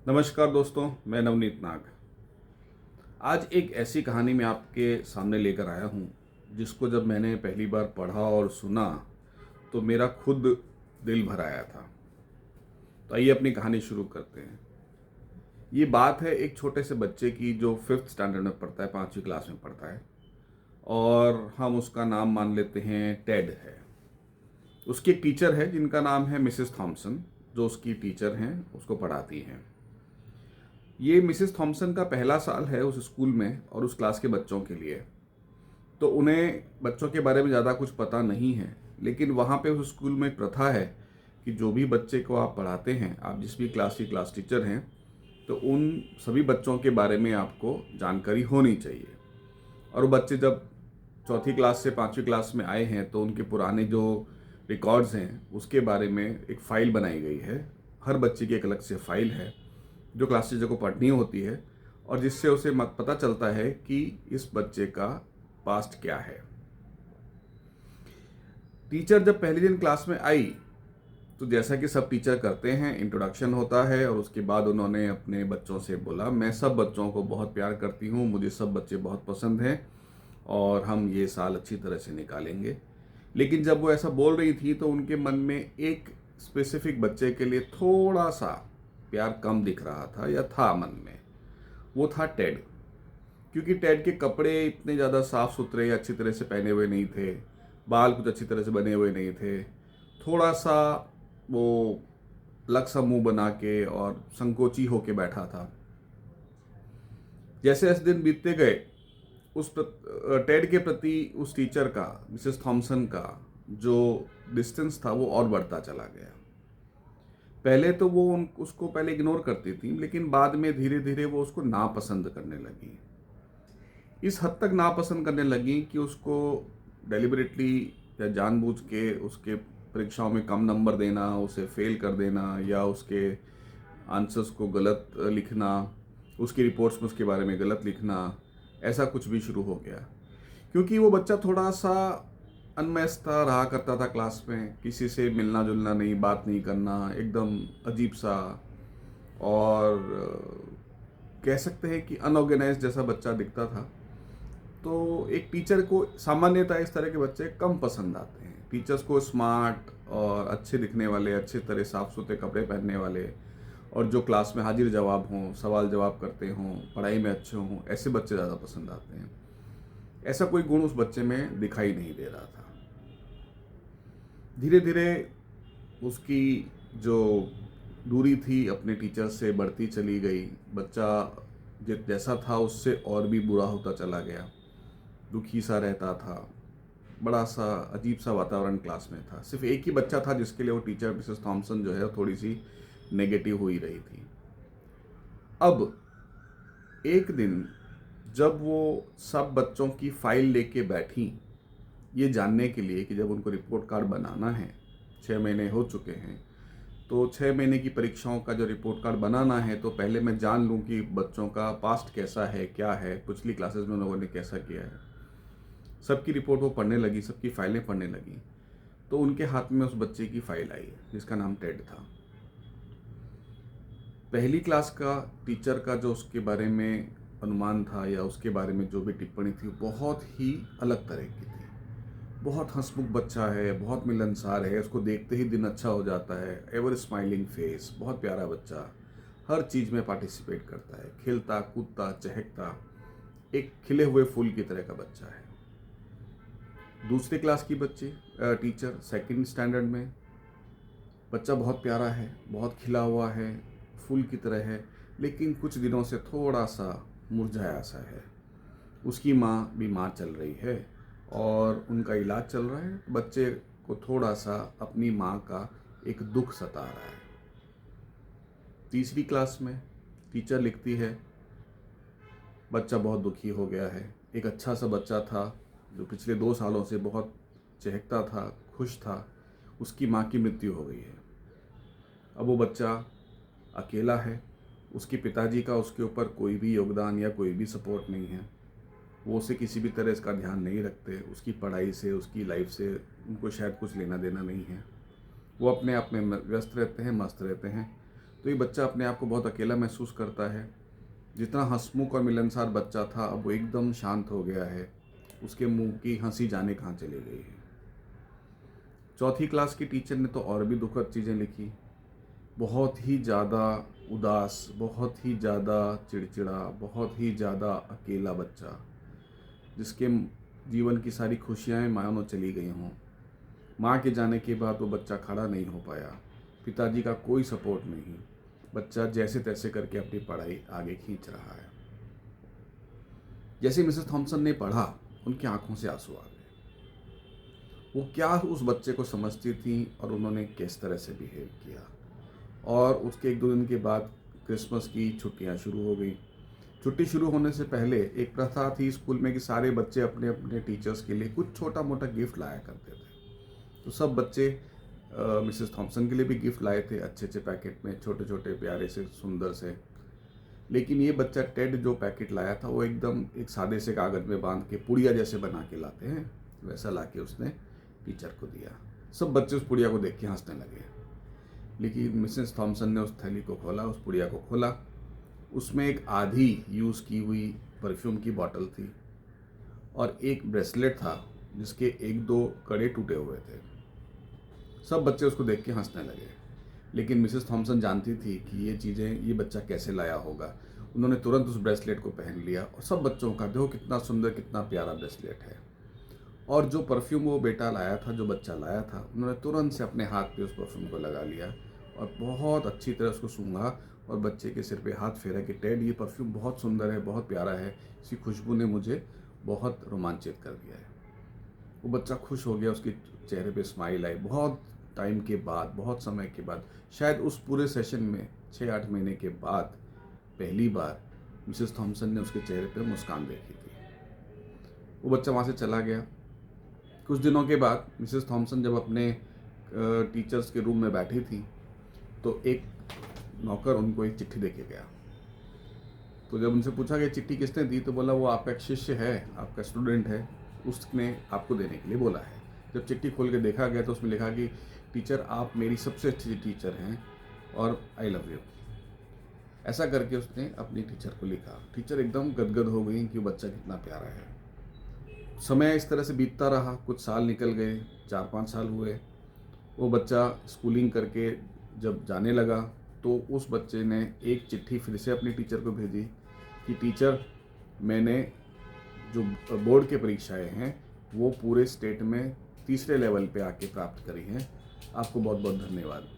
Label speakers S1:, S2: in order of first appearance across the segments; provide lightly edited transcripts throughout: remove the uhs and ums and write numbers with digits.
S1: नमस्कार दोस्तों, मैं नवनीत नाग। आज एक ऐसी कहानी मैं आपके सामने लेकर आया हूँ जिसको जब मैंने पहली बार पढ़ा और सुना तो मेरा खुद दिल भर आया था। तो आइए अपनी कहानी शुरू करते हैं। ये बात है एक छोटे से बच्चे की जो 5th स्टैंडर्ड में पढ़ता है, 5वीं क्लास में पढ़ता है, और हम उसका नाम मान लेते हैं टेड है। उसकी एक टीचर है जिनका नाम है मिसेस थॉमसन, जो उसकी टीचर हैं, उसको पढ़ाती हैं। ये मिसेस थॉमसन का पहला साल है उस स्कूल में और उस क्लास के बच्चों के लिए। तो उन्हें बच्चों के बारे में ज़्यादा कुछ पता नहीं है, लेकिन वहाँ पे उस स्कूल में एक प्रथा है कि जो भी बच्चे को आप पढ़ाते हैं, आप जिस भी क्लास की क्लास टीचर हैं, तो उन सभी बच्चों के बारे में आपको जानकारी होनी चाहिए। और वो बच्चे जब चौथी क्लास से 5वीं क्लास में आए हैं तो उनके पुराने जो रिकॉर्ड्स हैं उसके बारे में एक फ़ाइल बनाई गई है। हर बच्चे की एक अलग से फाइल है जो क्लास टीचर को पढ़नी होती है, और जिससे उसे मत पता चलता है कि इस बच्चे का पास्ट क्या है। टीचर जब पहले दिन क्लास में आई तो जैसा कि सब टीचर करते हैं, इंट्रोडक्शन होता है और उसके बाद उन्होंने अपने बच्चों से बोला, मैं सब बच्चों को बहुत प्यार करती हूँ, मुझे सब बच्चे बहुत पसंद हैं और हम ये साल अच्छी तरह से निकालेंगे। लेकिन जब वो ऐसा बोल रही थी तो उनके मन में एक स्पेसिफिक बच्चे के लिए थोड़ा सा प्यार कम दिख रहा था या था मन में। वो था टेड। क्योंकि टेड के कपड़े इतने ज़्यादा साफ सुथरे या अच्छी तरह से पहने हुए नहीं थे, बाल कुछ अच्छी तरह से बने हुए नहीं थे, थोड़ा सा वो अलग सा मुंह बना के और संकोची होके बैठा था। जैसे जैसे दिन बीतते गए टेड के प्रति उस टीचर का, मिसेस थॉमसन का, जो डिस्टेंस था वो और बढ़ता चला गया। पहले तो वो उसको पहले इग्नोर करती थी, लेकिन बाद में धीरे धीरे वो उसको नापसंद करने लगी। इस हद तक नापसंद करने लगी कि उसको डेलिबरेटली या जानबूझ के उसके परीक्षाओं में कम नंबर देना, उसे फेल कर देना या उसके आंसर्स को गलत लिखना, उसकी रिपोर्ट्स में उसके बारे में गलत लिखना, ऐसा कुछ भी शुरू हो गया। क्योंकि वो बच्चा थोड़ा सा अनमयस्ता रहा करता था क्लास में, किसी से मिलना जुलना नहीं, बात नहीं करना, एकदम अजीब सा, और कह सकते हैं कि अनऑर्गेनाइज जैसा बच्चा दिखता था। तो एक टीचर को सामान्यतः इस तरह के बच्चे कम पसंद आते हैं। टीचर्स को स्मार्ट और अच्छे दिखने वाले, अच्छे तरह साफ सुथरे कपड़े पहनने वाले और जो क्लास में हाजिर जवाब हों, सवाल जवाब करते हों, पढ़ाई में अच्छे हों, ऐसे बच्चे ज़्यादा पसंद आते हैं। ऐसा कोई गुण उस बच्चे में दिखाई नहीं दे रहा था। धीरे धीरे उसकी जो दूरी थी अपने टीचर से बढ़ती चली गई। बच्चा जैसा था उससे और भी बुरा होता चला गया, दुखी सा रहता था, बड़ा सा अजीब सा वातावरण क्लास में था। सिर्फ एक ही बच्चा था जिसके लिए वो टीचर मिसेस थॉमसन जो है थोड़ी सी नेगेटिव हो ही रही थी। अब एक दिन जब वो सब बच्चों की फाइल लेके बैठी, ये जानने के लिए कि जब उनको रिपोर्ट कार्ड बनाना है, 6 महीने हो चुके हैं, तो 6 महीने की परीक्षाओं का जो रिपोर्ट कार्ड बनाना है तो पहले मैं जान लूँ कि बच्चों का पास्ट कैसा है, क्या है, पिछली क्लासेस में उन लोगों ने कैसा किया है। सबकी रिपोर्ट वो पढ़ने लगी, सबकी फाइलें पढ़ने लगी। तो उनके हाथ में उस बच्चे की फाइल आई जिसका नाम टेड था। पहली क्लास का टीचर का जो उसके बारे में अनुमान था या उसके बारे में जो भी टिप्पणी थी बहुत ही अलग तरह की थी। बहुत हंसमुख बच्चा है, बहुत मिलनसार है, उसको देखते ही दिन अच्छा हो जाता है, एवर स्माइलिंग फेस, बहुत प्यारा बच्चा, हर चीज़ में पार्टिसिपेट करता है, खेलता कूदता चहकता, एक खिले हुए फूल की तरह का बच्चा है। दूसरी क्लास की बच्ची टीचर 2nd स्टैंडर्ड में, बच्चा बहुत प्यारा है, बहुत खिला हुआ है, फूल की तरह है, लेकिन कुछ दिनों से थोड़ा सा मुरझाया सा है। उसकी माँ बीमार चल रही है और उनका इलाज चल रहा है। बच्चे को थोड़ा सा अपनी माँ का एक दुख सता रहा है। तीसरी क्लास में टीचर लिखती है, बच्चा बहुत दुखी हो गया है। एक अच्छा सा बच्चा था जो पिछले 2 सालों से बहुत चहकता था, खुश था, उसकी माँ की मृत्यु हो गई है। अब वो बच्चा अकेला है, उसके पिताजी का उसके ऊपर कोई भी योगदान या कोई भी सपोर्ट नहीं है। वो उसे किसी भी तरह इसका ध्यान नहीं रखते, उसकी पढ़ाई से, उसकी लाइफ से उनको शायद कुछ लेना देना नहीं है। वो अपने आप में व्यस्त रहते हैं, मस्त रहते हैं। तो ये बच्चा अपने आप को बहुत अकेला महसूस करता है। जितना हंसमुख और मिलनसार बच्चा था, अब वो एकदम शांत हो गया है। उसके मुंह की हंसी जाने कहाँ चली गई है। चौथी क्लास की टीचर ने तो और भी दुखद चीज़ें लिखी। बहुत ही ज़्यादा उदास, बहुत ही ज़्यादा चिड़चिड़ा, बहुत ही ज़्यादा अकेला बच्चा, जिसके जीवन की सारी खुशियाँ मानो चली गई हों। माँ के जाने के बाद वो बच्चा खड़ा नहीं हो पाया। पिताजी का कोई सपोर्ट नहीं। बच्चा जैसे तैसे करके अपनी पढ़ाई आगे खींच रहा है। जैसे मिसेस थॉमसन ने पढ़ा, उनकी आंखों से आंसू आ गए। वो क्या उस बच्चे को समझती थी और उन्होंने किस तरह से बिहेव किया। और उसके 1-2 दिन के बाद क्रिसमस की छुट्टियां शुरू हो गई। छुट्टी शुरू होने से पहले एक प्रथा थी स्कूल में कि सारे बच्चे अपने अपने टीचर्स के लिए कुछ छोटा मोटा गिफ्ट लाया करते थे। तो सब बच्चे मिसेस थॉमसन के लिए भी गिफ्ट लाए थे, अच्छे अच्छे पैकेट में, छोटे छोटे प्यारे से, सुंदर से। लेकिन ये बच्चा टेड जो पैकेट लाया था वो एकदम एक सादे से कागज़ में बांध के पुड़िया जैसे बना के लाते हैं, वैसा ला के उसने टीचर को दिया। सब बच्चे उस पुड़िया को देख के हंसने लगे। लेकिन मिसेस थॉमसन ने उस थैली को खोला, उस पुड़िया को खोला। उसमें एक आधी यूज़ की हुई परफ्यूम की बॉटल थी और एक ब्रेसलेट था जिसके 1-2 कड़े टूटे हुए थे। सब बच्चे उसको देख के हंसने लगे। लेकिन मिसेस थॉमसन जानती थी कि ये चीज़ें ये बच्चा कैसे लाया होगा। उन्होंने तुरंत उस ब्रेसलेट को पहन लिया और सब बच्चों का, देखो कितना सुंदर, कितना प्यारा ब्रेसलेट है। और जो परफ्यूम वो बेटा लाया था, जो बच्चा लाया था, उन्होंने तुरंत से अपने हाथ पे उस परफ्यूम को लगा लिया और बहुत अच्छी तरह उसको सूंघा और बच्चे के सिर पे हाथ फेरा कि टेड, ये परफ्यूम बहुत सुंदर है, बहुत प्यारा है, इसकी खुशबू ने मुझे बहुत रोमांचित कर दिया है। वो बच्चा खुश हो गया, उसके चेहरे पे स्माइल आई। बहुत टाइम के बाद, बहुत समय के बाद, शायद उस पूरे सेशन में 6-8 महीने के बाद पहली बार मिसेस थॉमसन ने उसके चेहरे पे मुस्कान देखी थी। वो बच्चा वहाँ से चला गया। कुछ दिनों के बाद मिसेस थॉमसन जब अपने टीचर्स के रूम में बैठी थी तो एक नौकर उनको एक चिट्ठी देके गया। तो जब उनसे पूछा कि चिट्ठी किसने दी, तो बोला वो आपका एक शिष्य है, आपका स्टूडेंट है, उसने आपको देने के लिए बोला है। जब चिट्ठी खोल के देखा गया तो उसमें लिखा कि टीचर, आप मेरी सबसे अच्छी टीचर हैं और आई लव यू। ऐसा करके उसने अपनी टीचर को लिखा। टीचर एकदम गदगद हो गई कि वो बच्चा कितना प्यारा है। समय इस तरह से बीतता रहा, कुछ साल निकल गए, 4-5 साल हुए। वो बच्चा स्कूलिंग करके जब जाने लगा तो उस बच्चे ने एक चिट्ठी फिर से अपनी टीचर को भेजी कि टीचर, मैंने जो बोर्ड के परीक्षाएं हैं वो पूरे स्टेट में तीसरे लेवल पे आके प्राप्त करी हैं, आपको बहुत बहुत धन्यवाद।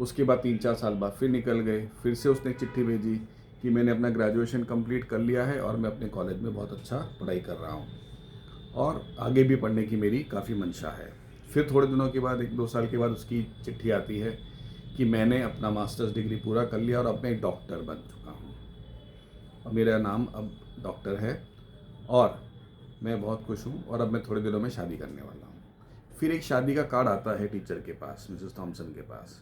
S1: उसके बाद 3-4 साल बाद फिर निकल गए। फिर से उसने एक चिट्ठी भेजी कि मैंने अपना ग्रेजुएशन कंप्लीट कर लिया है और मैं अपने कॉलेज में बहुत अच्छा पढ़ाई कर रहा हूँ और आगे भी पढ़ने की मेरी काफ़ी मंशा है। फिर थोड़े दिनों के बाद, 1-2 साल के बाद उसकी चिट्ठी आती है कि मैंने अपना मास्टर्स डिग्री पूरा कर लिया और अब मैं एक डॉक्टर बन चुका हूँ और मेरा नाम अब डॉक्टर है और मैं बहुत खुश हूँ और अब मैं थोड़े दिनों में शादी करने वाला हूँ। फिर एक शादी का कार्ड आता है टीचर के पास, मिसेस थॉमसन के पास,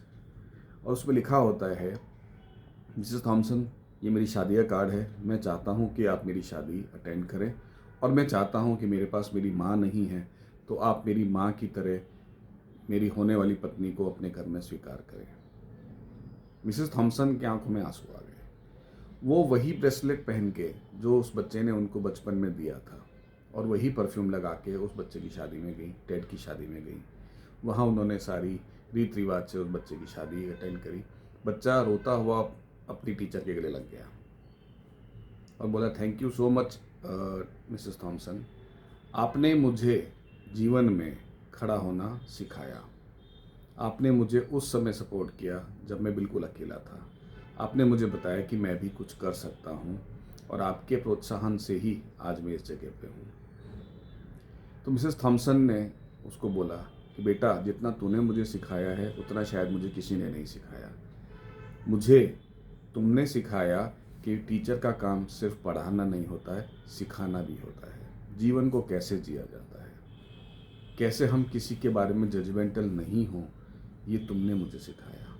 S1: और उसमें लिखा होता है, मिसेस थॉमसन, ये मेरी शादी का कार्ड है, मैं चाहता हूँ कि आप मेरी शादी अटेंड करें और मैं चाहता हूँ कि मेरे पास मेरी माँ नहीं है तो आप मेरी माँ की तरह मेरी होने वाली पत्नी को अपने घर में स्वीकार करें। मिसेस थॉमसन की आंखों में आंसू आ गए। वो वही ब्रेसलेट पहन के जो उस बच्चे ने उनको बचपन में दिया था और वही परफ्यूम लगा के उस बच्चे की शादी में गई, टेड की शादी में गई। वहाँ उन्होंने सारी रीत रिवाज से उस बच्चे की शादी अटेंड करी। बच्चा रोता हुआ अपनी टीचर के गले लग गया और बोला, thank you so much Mrs Thomson, आपने मुझे जीवन में खड़ा होना सिखाया। आपने मुझे उस समय सपोर्ट किया जब मैं बिल्कुल अकेला था। आपने मुझे बताया कि मैं भी कुछ कर सकता हूँ और आपके प्रोत्साहन से ही आज मैं इस जगह पे हूँ। तो मिसेस थॉमसन ने उसको बोला कि बेटा, जितना तूने मुझे सिखाया है उतना शायद मुझे किसी ने नहीं सिखाया। मुझे तुमने सिखाया कि टीचर का काम सिर्फ पढ़ाना नहीं होता है, सिखाना भी होता है। जीवन को कैसे जिया जाता है, कैसे हम किसी के बारे में जजमेंटल नहीं हो, ये तुमने मुझे सिखाया।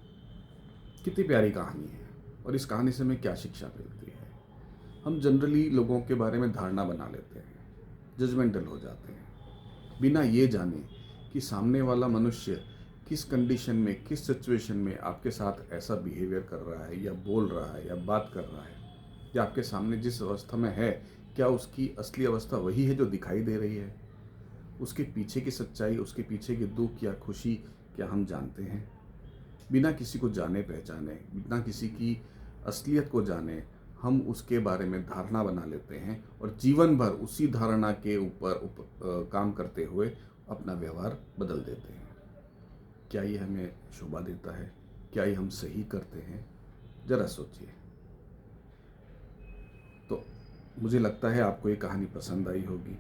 S1: कितनी प्यारी कहानी है और इस कहानी से हमें क्या शिक्षा मिलती है। हम जनरली लोगों के बारे में धारणा बना लेते हैं, जजमेंटल हो जाते हैं, बिना ये जाने कि सामने वाला मनुष्य किस कंडीशन में, किस सिचुएशन में आपके साथ ऐसा बिहेवियर कर रहा है या बोल रहा है या बात कर रहा है, या आपके सामने जिस अवस्था में है, क्या उसकी असली अवस्था वही है जो दिखाई दे रही है? उसके पीछे की सच्चाई, उसके पीछे की दुख या खुशी क्या हम जानते हैं? बिना किसी को जाने पहचाने, बिना किसी की असलियत को जाने, हम उसके बारे में धारणा बना लेते हैं और जीवन भर उसी धारणा के ऊपर काम करते हुए अपना व्यवहार बदल देते हैं। क्या ये हमें शोभा देता है? क्या ये हम सही करते हैं? जरा सोचिए। तो मुझे लगता है आपको ये कहानी पसंद आई होगी।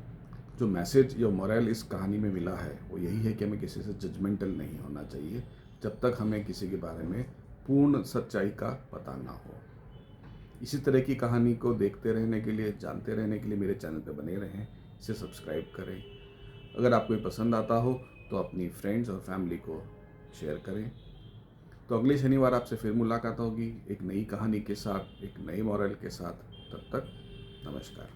S1: जो मैसेज या मोरल इस कहानी में मिला है वो यही है कि हमें किसी से जजमेंटल नहीं होना चाहिए जब तक हमें किसी के बारे में पूर्ण सच्चाई का पता ना हो। इसी तरह की कहानी को देखते रहने के लिए, जानते रहने के लिए मेरे चैनल पर बने रहें, इसे सब्सक्राइब करें। अगर आपको ये पसंद आता हो तो अपनी फ्रेंड्स और फैमिली को शेयर करें। तो अगले शनिवार आपसे फिर मुलाकात होगी एक नई कहानी के साथ, एक नई मॉरल के साथ। तब तक नमस्कार।